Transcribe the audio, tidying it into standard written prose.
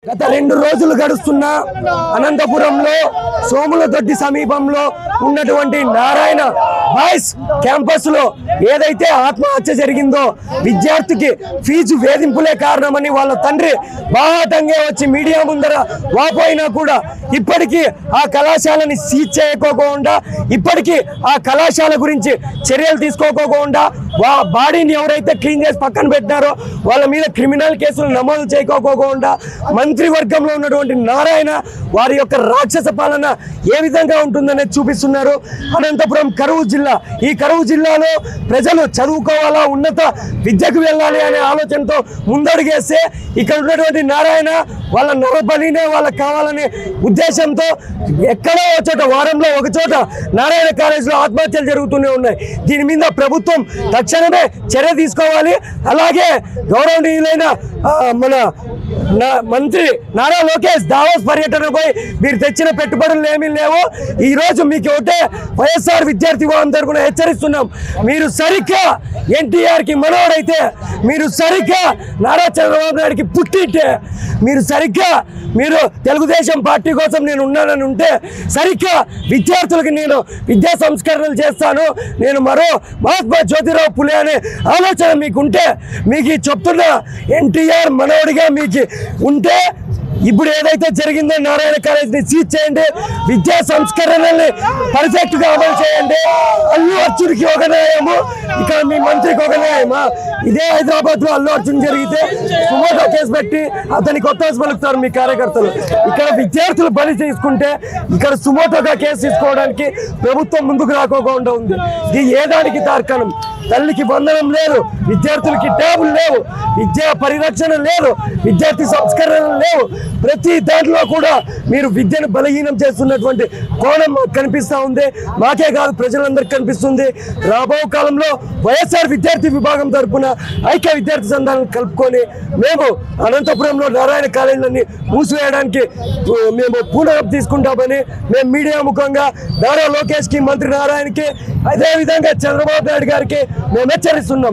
గత 2 రోజులు గడుస్తున్న అనంతపురంలో సోములదొడ్డి సమీపంలో ఉన్నటువంటి నారాయణ బాయ్స్ క్యాంపస్ లో ఏదైతే ఆత్మహత్య జరిగిందో విద్యార్థికి ఫీజు వేధింపులే కారణమని వాళ్ళ తండ్రి బాహాటంగా వచ్చి మీడియా ముందర వాపోయినా కూడా ఇప్పటికీ ఆ కళాశాలని సీజ్ చేయకోకుండా ఇప్పటికీ ఆ కళాశాల గురించి చర్యలు తీసుకోకోకుండా బాడీని ఎవరైతే క్లీన్ చేసి పక్కన పెట్టినారో వాళ్ళ మీద క్రిమినల్ కేసులు నమోదు చేయకోకుండా మంత్రివర్గంలో ఉన్నటువంటి నారాయణ వారి యొక్క రాక్షస పాలన ఏ విధంగా ఉంటుందనేది చూపిస్తున్నారు. అనంతపురం కరువు జిల్లా, ఈ కరువు జిల్లాలో ప్రజలు చదువుకోవాలా, ఉన్నత విద్యకు వెళ్ళాలి అనే ఆలోచనతో ముందడుగేస్తే ఇక్కడ ఉన్నటువంటి నారాయణ వాళ్ళ నరబలినే వాళ్ళకి కావాలనే ఉద్దేశంతో ఎక్కడో ఒక చోట, వారంలో ఒక చోట నారాయణ కాలేజీలో ఆత్మహత్యలు జరుగుతూనే ఉన్నాయి. దీని మీద ప్రభుత్వం తక్షణమే చర్య తీసుకోవాలి. అలాగే గౌరవనీయులైన మన మంత్రి నారా లోకేష్ దావోస్ పర్యటనపై మీరు తెచ్చిన పెట్టుబడులు ఏమీ లేవు. ఈ రోజు మీకు ఒకటే వైఎస్ఆర్ విద్యార్థి భవన్ తరపున హెచ్చరిస్తున్నాం. మీరు సరిగ్గా ఎన్టీఆర్ కి మనోడైతే, మీరు సరిగ్గా నారా చంద్రబాబు నాయుడికి పుట్టింటే, మీరు తెలుగుదేశం పార్టీ కోసం నేను ఉన్నానని ఉంటే సరిగ్గా విద్యార్థులకి నేను విద్యా సంస్కరణలు చేస్తాను, నేను మరో మహాత్మా జ్యోతిరావు పులే అనే ఆలోచన మీకుంటే, మీకు చెప్తున్న ఎన్టీఆర్ మనోడిగా మీకు ఉంటే ఇప్పుడు ఏదైతే జరిగిందో నారాయణ కాలేజీని సీజ్ చేయండి, విద్యా సంస్కరణల్ని పర్ఫెక్ట్ గా అమలు చేయండి. అల్లు అర్జున్కి ఒక న్యాయము, ఇక్కడ మీ మంత్రికి ఒక న్యాయమా? ఇదే హైదరాబాద్ లో అల్లు అర్జున్ జరిగితే సుమోటో కేసు పెట్టి అతనికి కొత్త పలుకుతారు మీ కార్యకర్తలు. ఇక్కడ విద్యార్థులు బలి తీసుకుంటే ఇక్కడ సుమోటోగా కేసు తీసుకోవడానికి ప్రభుత్వం ముందుకు రాకోకుండా ఉంది. ఇది ఏ దానికి తార్కాణం? తల్లికి బంధనం లేదు, విద్యార్థులకి టేబుల్ లేవు, విద్యా పరిరక్షణ లేదు, విద్యార్థి సంస్కరణలు లేవు. ప్రతి దాంట్లో కూడా మీరు విద్యను బలహీనం చేస్తున్నటువంటి కోణం మాకు కనిపిస్తూ ఉంది. మాకే కాదు, ప్రజలందరికీ కనిపిస్తుంది. రాబో కాలంలో వైఎస్ఆర్ విద్యార్థి విభాగం తరఫున ఐక్య విద్యార్థి సంఘాలను కలుపుకొని మేము అనంతపురంలో నారాయణ కాలేజీలన్నీ మూసివేయడానికి మేము పూనకం తీసుకుంటామని మేము మీడియా ముఖంగా నారా లోకేష్కి, మంత్రి నారాయణకి, అదేవిధంగా చంద్రబాబు నాయుడు గారికి మేము హెచ్చరిస్తున్నాం.